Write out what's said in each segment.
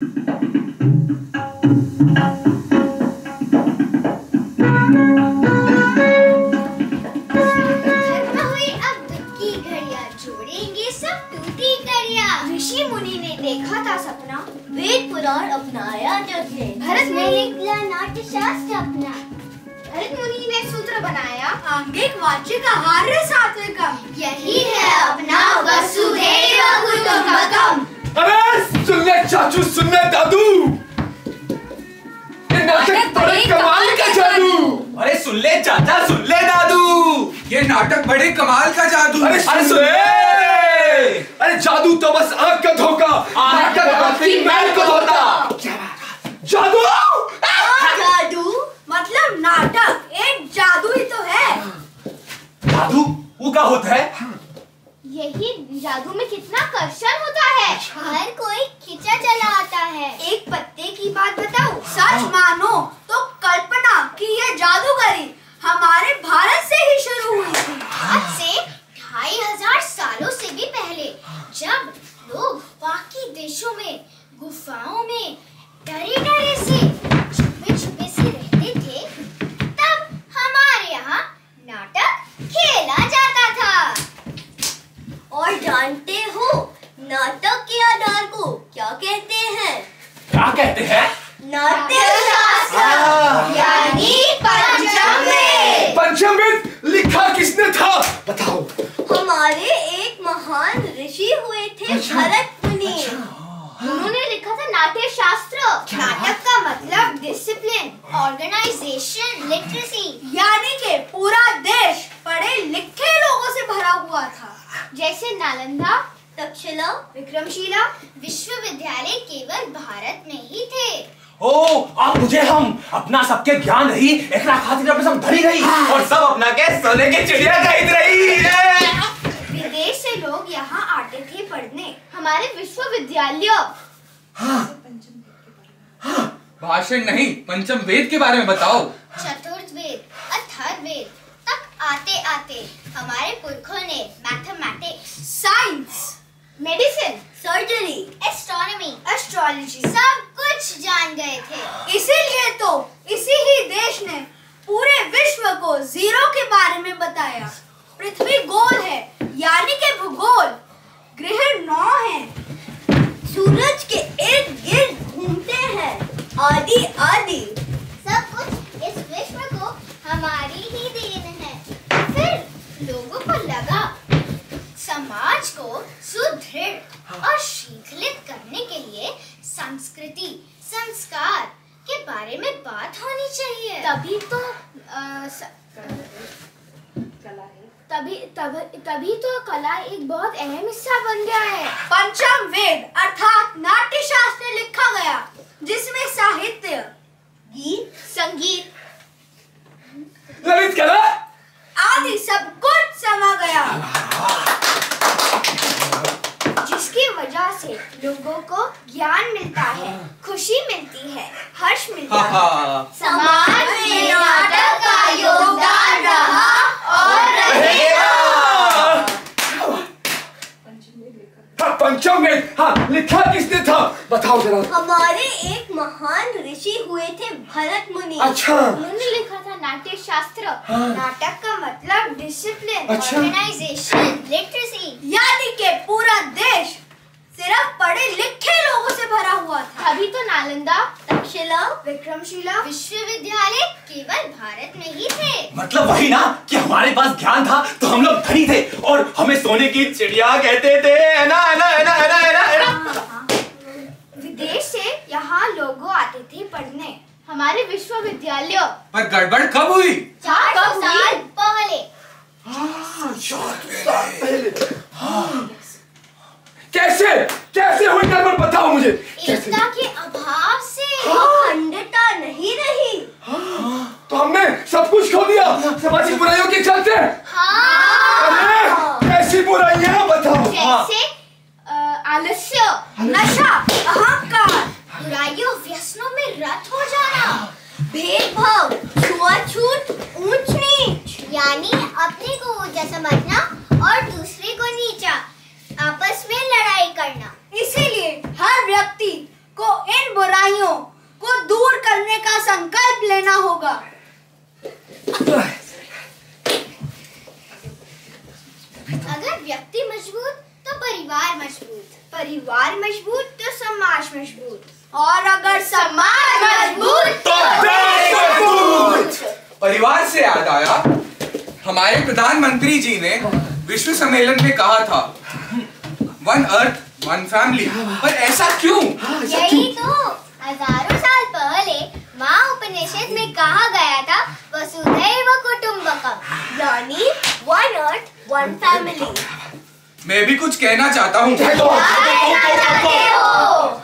ऋषि मुनि ने देखा था सपना, वेद पुराण अपनाया जग ने, भरत ने लिखा नाट्य शास्त्र अपना, भरत मुनि ने सूत्र बनाया आंगिक वाचिक आहार्य सात्विकम, यही है अपना वसुधैव कुटुंबकम। अरे सुनने चाचू, सुनने दादू, ये नाटक बड़े कमाल का जादू। अरे सुन ले चाचा, सुन ले दादू, ये नाटक बड़े कमाल का जादू। अरे सुन ले, अरे जादू तो बस आँख का धोखा, नाटक आखिरी मैल को धोता। जादू जादू मतलब नाटक एक जादू ही तो है। दादू वो क्या होता है? यही जादू में कितना कर्षण होता है, हर कोई खींचा चला आता है। एक पत्ते की बात बताऊं, सच मानो तो कल्पना कि ये जादूगरी हमारे भारत से ही शुरू हुई थी। आज से 2500 सालों से भी पहले, जब लोग बाकी देशों में गुफाओं में डरे डरे से छुपे छुपे से रहते थे, तब हमारे यहाँ नाटक खेला जाता था। और जानते हो नाटक के आधार को क्या कहते हैं? क्या कहते हैं? नाट्य शास्त्र यानी पंचम वेद। पंचम वेद लिखा किसने था बताओ? हमारे एक महान ऋषि हुए थे भरत मुनि। उन्होंने लिखा था नाट्य शास्त्र। नाटक का मतलब डिसिप्लिन, ऑर्गेनाइजेशन, लिटरेसी, यानी कि पूरा देश पढ़े लिखे लोगों से भरा हुआ था। जैसे नालंदा, तक्षशिला, विक्रमशिला विश्वविद्यालय केवल भारत में ही थे। ओ अब मुझे हम अपना सबके ज्ञान रही, एकरा खातिर अपने सब धरी रही और सब अपना के सोने की चिड़िया खरीद रही। विदेश से लोग यहाँ आते थे पढ़ने हमारे विश्वविद्यालय। भाषण नहीं, पंचम वेद के बारे में बताओ। चतुर्थ वेद, अथर्ववेद तक आते आते हमारे पुरखों ने mathematics, science, medicine, surgery, astronomy, astrology सब कुछ जान गए थे। इसीलिए तो इसी ही देश ने पूरे विश्व को जीरो के बारे में बताया। पृथ्वी गोल है, यानी कि भूगोल, ग्रह 9 हैं, सूरज के इर्द गिर्द घूमते हैं, आदि आदि। सब कुछ इस विश्व को हमारी ही देन है। फिर लोगों को लगा समाज को सुदृढ़ और शीतलित करने के लिए संस्कृति, संस्कार के बारे में बात होनी चाहिए। तभी तो कला एक बहुत अहम हिस्सा बन गया है। पंचम वेद अर्थात नाट्य शास्त्र लिखा गया, जिसमें साहित्य, गीत, संगीत, ललित कला आदि सब कुछ समा गया, जिसकी वजह से लोगों को ज्ञान मिलता है, खुशी मिलती है, हर्ष मिलता है। समाज में नाटक का योगदान रहा और रहेगा। पंचम वेद हाँ लिखा किसने था बताओ जरा? हमारे एक महान ऋषि हुए थे भरत मुनि। अच्छा। उन्होंने लिखा था नाट्य शास्त्र। नाटक का मतलब डिसिप्लिन, ऑर्गेनाइजेशन, लिटरेसी, यानी कि पूरा देश सिर्फ पढ़े लिखे लोगों से भरा हुआ था। तभी तो नालंदा, तक्षशिला, विक्रमशिला विश्वविद्यालय केवल भारत में ही थे। मतलब वही ना कि हमारे पास ज्ञान था तो हम लोग धनी थे और हमें सोने की चिड़िया कहते थे, है ना, है ना, है ना, है ना, है ना, है ना। विदेश से यहाँ लोग आते थे पढ़ने हमारे विश्वविद्यालय। पर गड़बड़ कब हुई? 400 साल पहले। कैसे कैसे हुई गड़बड़ बताओ मुझे। एकता के अभाव से अखंडता नहीं रही। तो हमने सब कुछ खो दिया सामाजिक बुराइयों के चलते। अरे कैसी बुराइयां बताओ। जैसे आलस्य, नशा, अहंकार, बुराइयों व्यसनों में रत हो जाना, भेदभाव, छुआछूत, ऊंच नीच, यानी अपने को ऊंचा समझना और दूसरे को नीचा, आपस में लड़ाई करना। इसीलिए हर व्यक्ति को इन बुराइयों को दूर करने का संकल्प लेना होगा। अगर व्यक्ति मजबूत तो परिवार मजबूत, परिवार मजबूत तो समाज मजबूत, और अगर समाज मजबूत तो देश मजबूत। परिवार से याद आया, हमारे प्रधानमंत्री जी ने विश्व सम्मेलन में कहा था, वन अर्थ वन फैमिली, पर ऐसा क्यों? यही तो हजारों साल पहले माँ उपनिषद में कहा गया था, वसुधैव कुटुंबकम, यानी वन अर्थ वन फैमिली। मैं भी कुछ कहना चाहता हूँ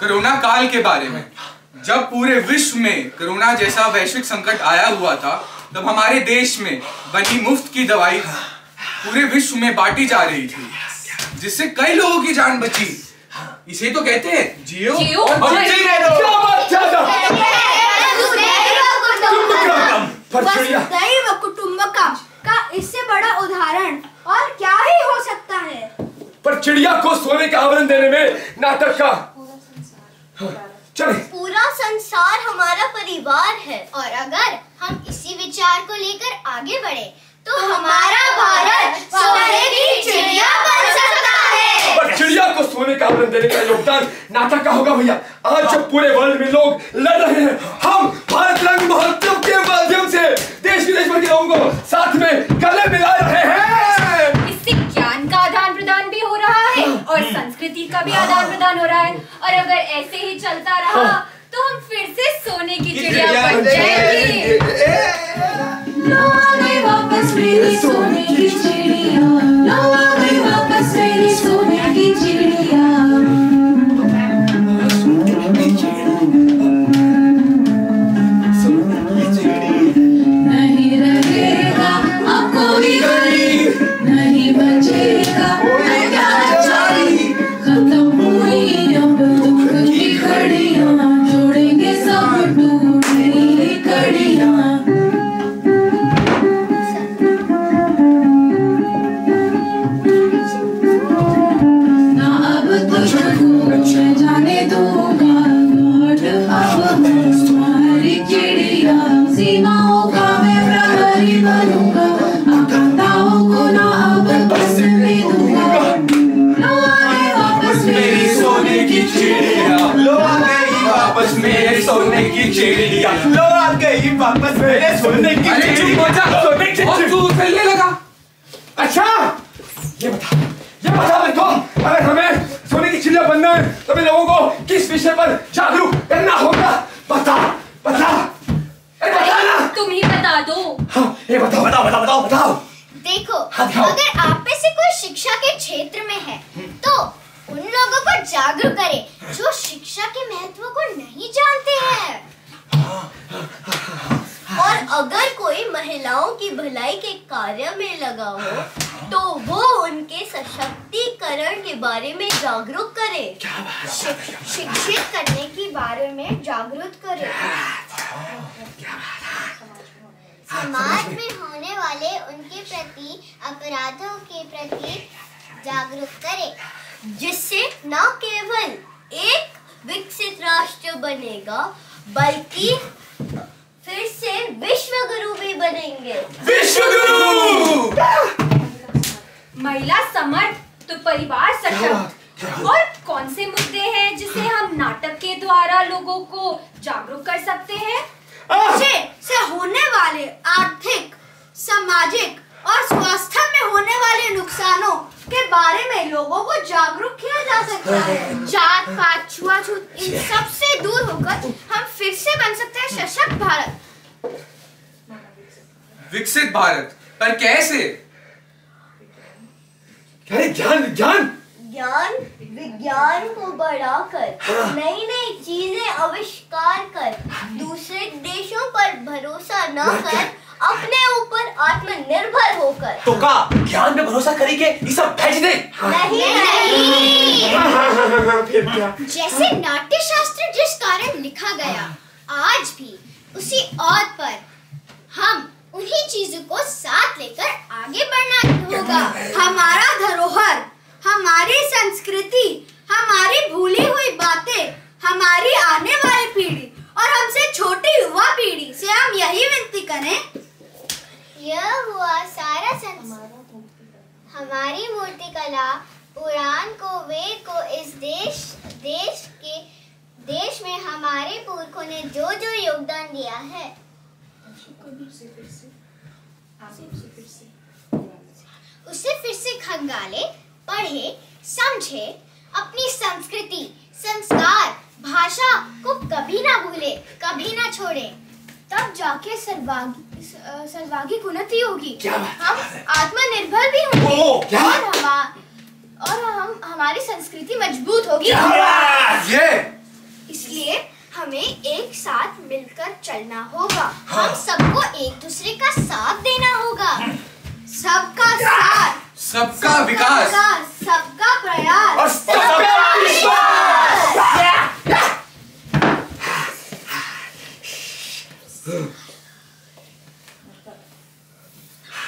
कोरोना काल के बारे में। जब पूरे विश्व में कोरोना जैसा वैश्विक संकट आया हुआ था, तब हमारे देश में बनी मुफ्त की दवाई पूरे विश्व में बांटी जा रही थी, जिससे कई लोगों की जान बची। इसे तो कहते हैं जियो और जीने दो। वसुधैव कुटुंबकम का इससे बड़ा उदाहरण और क्या ही हो सकता है। पर चिड़िया को सोने का आवरण देने में नाटक का चले। पूरा संसार हमारा परिवार है, और अगर हम इसी विचार को लेकर आगे बढ़े तो हमारा भारत सोने की चिड़िया बन सकता है। पर चिड़िया को सोने का आवरण देने का योगदान नाटक का होगा भैया। आज जब पूरे वर्ल्ड में लोग लड़ रहे हैं, हम भारत रंग महोत्सव के माध्यम से देश विदेश भर के लोगों को साथ में गले मिला रहे हैं। इससे ज्ञान का आदान प्रदान भी हो रहा है और संस्कृति का भी आदान प्रदान हो रहा है, और अगर ऐसे ही चलता रहा तो हम फिर से सोने की चिड़िया बन जाएंगे। वापस मेरी सोने की चिड़िया, वापस मेरी सोने की चिड़िया। नहीं रहेगा अब कोई गरीब, नहीं बचेगा अत्याचारी, खत्म हुई अब दुख की घड़ियां, जोड़ेंगे सब टूटी कड़ियां। जाने दूंगा लौट अब हमारी चिड़िया, सीमाओं का मैं प्रहरी बनूंगा, आकांक्षाओं को ना अब बसने दूंगा। लो आए वापस मेरी सोने की चिड़िया, लो आ गई वापस मेरे सोने की चिड़िया, लो आ गई वापस मेरे सोने की अरे चुप हो जा, और तू उछलने लगा। अच्छा ये बता मेरे को, अगर हमें सोने की चिड़िया बनना है तो हमें लोगों को किस विषय पर जागरूक करना होगा? बता ना। तुम ही बता दो। हाँ, ये बताओ। देखो, अगर आप में से कोई शिक्षा के क्षेत्र में है तो उन लोगों को जागरूक करें जो शिक्षा के महत्व को नहीं जानते हैं। और अगर कोई महिलाओं की भलाई के कार्य में लगा हो तो वो उनके सशक्तिकरण के बारे में जागरूक करे, शिक्षित करने के बारे में जागरूक करे, समाज में होने वाले उनके प्रति अपराधों के प्रति जागरूक करे, जिससे न केवल एक विकसित राष्ट्र बनेगा बल्कि फिर से विश्व गुरु भी बनेंगे। विश्व गुरु। महिला समर्थ तो परिवार सशक्त। और कौन से मुद्दे हैं जिसे हम नाटक के द्वारा लोगों को जागरूक कर सकते हैं? से होने वाले आर्थिक, सामाजिक और स्वास्थ्य में होने वाले नुकसानों के बारे में लोगों को जागरूक किया जा सकता है। जात पात छुआछूत इन सब से दूर होकर हम फिर से बन सकते हैं सशक्त भारत। विकसित भारत, पर कैसे? ज्ञान विज्ञान को बढ़ाकर, नई नई चीजें आविष्कार कर, दूसरे देशों पर भरोसा न कर, अपने ऊपर आत्मनिर्भर होकर। तो का ज्ञान पे भरोसा करी के ये सब भेज दे? नहीं। जैसे नाट्य शास्त्र जिस कारण लिखा गया, आज भी उसी औध पर हम उन्हीं चीजों को साथ लेकर आगे बढ़ना होगा। हमारा धरोहर, हमारी संस्कृति, हमारी भूली हुई बातें, हमारी आने वाली पीढ़ी और हमसे छोटी युवा पीढ़ी से हम यही विनती करें। यह हुआ सारा हमारी मूर्तिकला, पुराण को, वेद को, इस देश में हमारे पुरखों ने जो जो योगदान दिया है, उसे फिर से खंगाले, पढ़े, समझे, अपनी संस्कृति, संस्कार, भाषा को कभी ना भूले, कभी ना छोड़े। तब जाके सर्वांगीण उन्नति होगी। हम आत्मनिर्भर भी होंगे और हमारी संस्कृति मजबूत होगी। इसलिए हमें एक साथ मिलकर चलना होगा। हम सबको एक दूसरे का साथ देना होगा। सबका साथ, सबका विकास, सबका प्रयास और सबका विश्वास।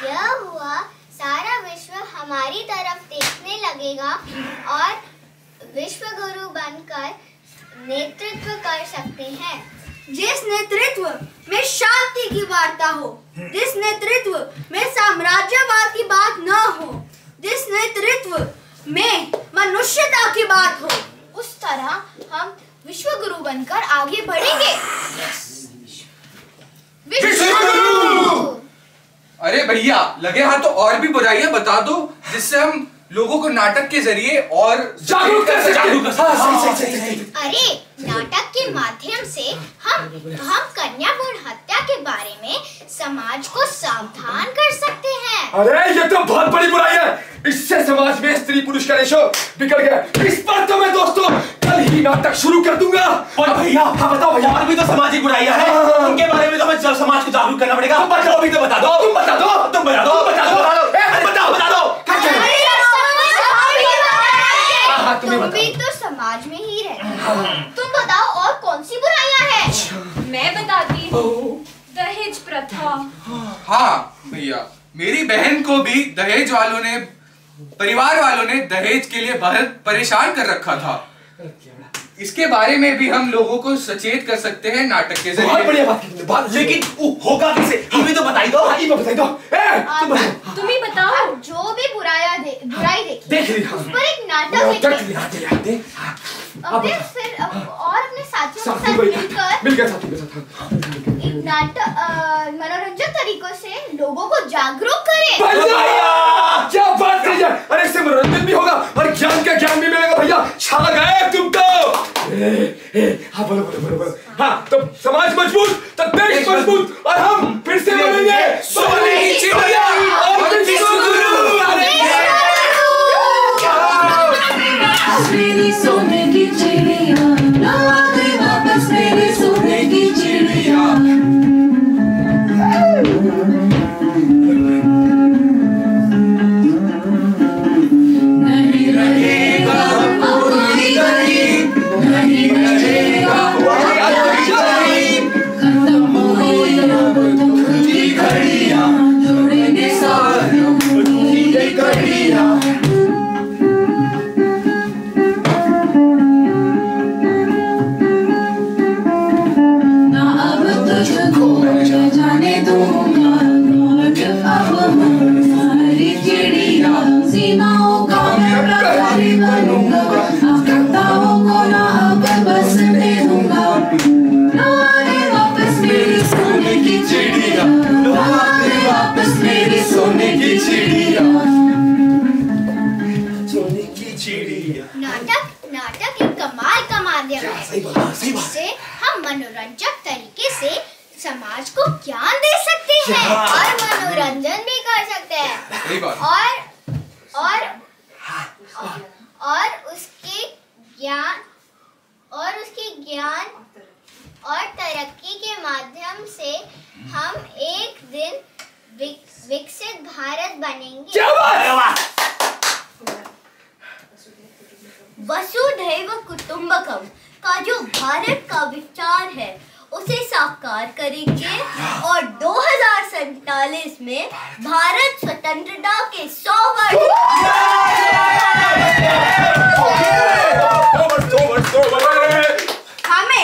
यह हुआ सारा विश्व हमारी तरफ देखने लगेगा और विश्व गुरु बनकर नेतृत्व कर सकते हैं। जिस नेतृत्व में शांति की वार्ता हो, जिस नेतृत्व में साम्राज्यवाद की बात न हो, जिस नेतृत्व में मनुष्यता की बात हो, उस तरह हम विश्व गुरु बनकर आगे बढ़ेंगे। विश्व गुरु! अरे भैया, लगे हाथ तो और भी बुराइयां बता दो जिससे हम लोगों को नाटक के जरिए और जागरूक कर सके। अरे नाटक के माध्यम से हम कन्या भ्रूण हत्या के बारे में समाज को सावधान कर सकते हैं। अरे ये तो बहुत बड़ी बुराई है। इससे समाज में स्त्री पुरुष का रेशो बिगड़ गया। इस पर तो मैं दोस्तों कल ही नाटक शुरू कर दूंगा। और भैया, हाँ बताओ भैया, और भी तो सामाजिक बुराइयां हैं, उनके बारे में तो हमें समाज को जागरूक करना पड़ेगा। तुम बताओ, अभी तो बता दो, तुम बता दो, तुम बता दो, बता दो, बता दो। तुम भी तो समाज में ही रहते। तुम बताओ और कौन सी बुराइयां हैं? मैं बताती हूँ, दहेज प्रथा। हाँ भैया, मेरी बहन को भी परिवार वालों ने दहेज के लिए बहुत परेशान कर रखा था। इसके बारे में भी हम लोगों को सचेत कर सकते हैं नाटक के जरिए। बहुत बढ़िया बात, लेकिन होगा कैसे? हमें तो बताई दो। तुम ही बताओ। जो भी बुराई देखी देख ली, उस पर एक नाटक लिखे। अपने साथियों के साथ मिलकर एक नाटक मनोरंजक तरीकों से लोगों को जागरूक करें। क्या बात कही जाए। अरे इससे मनोरंजन भी होगा और ज्ञान का ज्ञान भी मिलेगा। भैया छा गए तुम तो। हाँ बोलो। हाँ, तो समाज मजबूत तो देश मजबूत और हम फिर से बनेंगे सोने की चिड़िया और विश्व गुरु। मेरी सोने की चिड़िया, वापस मेरी सोने की चिड़िया। नहीं रहेगा हमारी गरीब, नहीं रहेगा हमारी गरीब। खत्म हो गई अब दुख की घड़ियाँ, जोड़ेंगे साथ की घड़ियाँ। जाने दूंगा लौट अब हमारी चिड़िया, सीमाओं का मैं प्रहरी बनूंगा, आकांक्षाओं को ना अब बसने दूंगा। लौटे वापस मेरी सोने की चिड़िया, लौटे वापस मेरी सोने की चिड़िया। सोने की चिड़िया। नाटक एक कमाल का माध्यम है जिससे हम मनोरंजक तरीके से समाज को ज्ञान दे सकते हैं और मनोरंजन भी कर सकते हैं और उसके ज्ञान और तरक्की के माध्यम से हम एक दिन विकसित भारत बनेंगे। वसुधैव कुटुंबकम का जो भारत का विचार है उसे साकार करेंगे और 2047 में भारत स्वतंत्रता के 100 वर्ष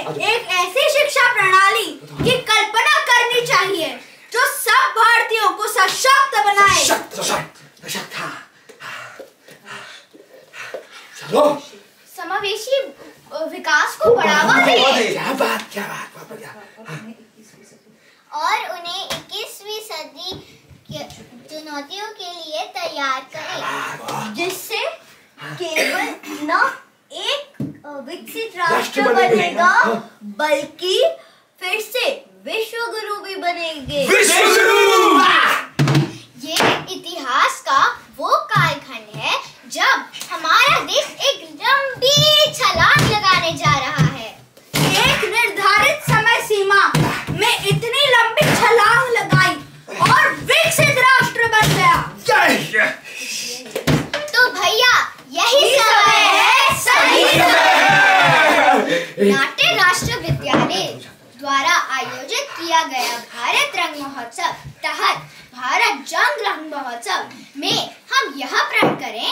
एक ऐसी शिक्षा प्रणाली की कल्पना करनी चाहिए जो सब भारतीयों को सशक्त बनाए। सशक्त, चलो समावेशी विकास को बढ़ावा दे क्या बात और उन्हें 21वीं सदी की चुनौतियों के लिए तैयार करें, जिससे केवल न एक विकसित राष्ट्र बनेगा बल्कि फिर से विश्व गुरु भी बनेंगे। ये इतिहास का वो कालखंड है जब हमारा देश एक लंबी छलांग लगाने जा रहा है। एक निर्धारित समय सीमा में इतनी लंबी छलांग लगाई और विकसित राष्ट्र बन गया। तो भैया यही समय है, सही समय। नाट्य राष्ट्र विद्यालय द्वारा आयोजित किया गया भारत रंग महोत्सव तहत भारत जंग रंग महोत्सव में हम यह प्रण करें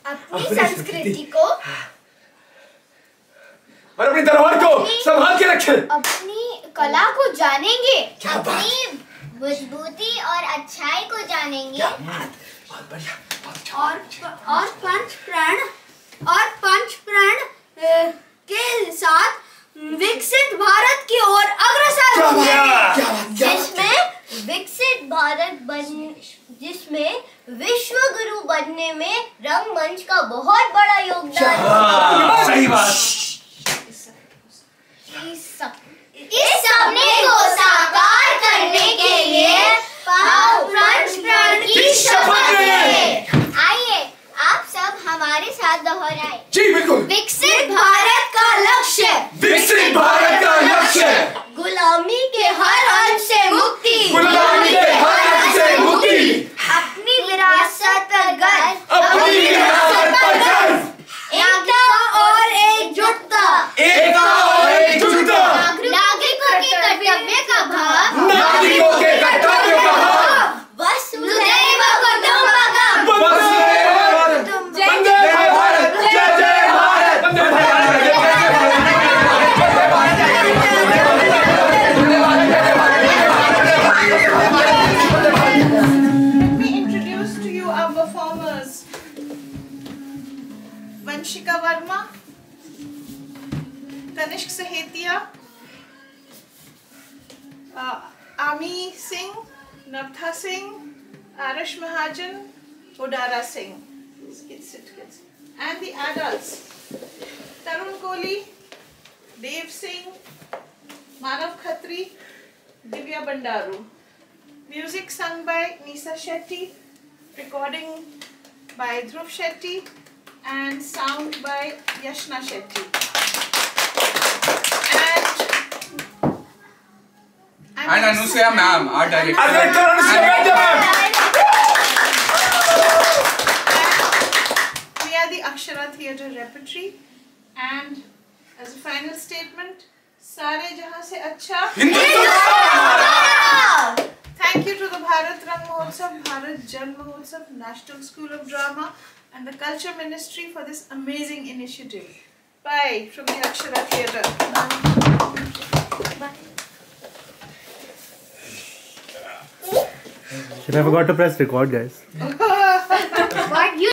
अपनी संस्कृति को और अपनी दरबार को संभाल के रखें, अपनी कला को जानेंगे, क्या बात? अपनी मजबूती और अच्छाई को जानेंगे बहुत बढ़िया, बहुत अच्छा। और पंच प्रण के साथ विकसित भारत की ओर अग्रसर होंगे, जिसमें विश्व गुरु बनने में रंगमंच का बहुत बड़ा योगदान है। सही बात। इस सपने को साकार करने के लिए पंच प्रण की शपथ लें। आइए आप सब हमारे साथ दोहराएं। जी बिल्कुल। विकसित भारत का लक्ष्य, विकसित भारत का लक्ष्य, गुलामी के हर अंश से मुक्ति, गुलामी के हर अंश से मुक्ति, अपनी विरासत पर गर्व, अपनी विरासत पर गर्व, एकता और एकजुटता, एकता और एकजुटता, नागरिकों के कर्तव्य का भाव, नागरिकों के कर्तव्य का भाव, वसुधैव कुटुम्बकम, वंदे भारत, जय जय भारत, वंदे Let me introduce to you our performers. Vanshika Verma, Tanishq Sahetia, Ami Singh, Nabtha Singh, Arish Mahajan, Udara Singh. Kids. And the adults, Tarun Kohli, Dev Singh, Manav Khatri, Divya Bandaru. Music sung by Nisa Shetty, recording by Dhruv Shetty, and sound by Yashna Shetty. And Anushya ma'am, our director. We are the Akshara Theatre Repertory, and as a final statement, Sare Jahan Se Acha. Thank you to the Bharat Rang Mahotsav, Bharat Jan Mahotsav, National School of Drama, and the Culture Ministry for this amazing initiative. Bye from the Akshara Theatre. Bye. Shit, I forgot to press record, guys. What you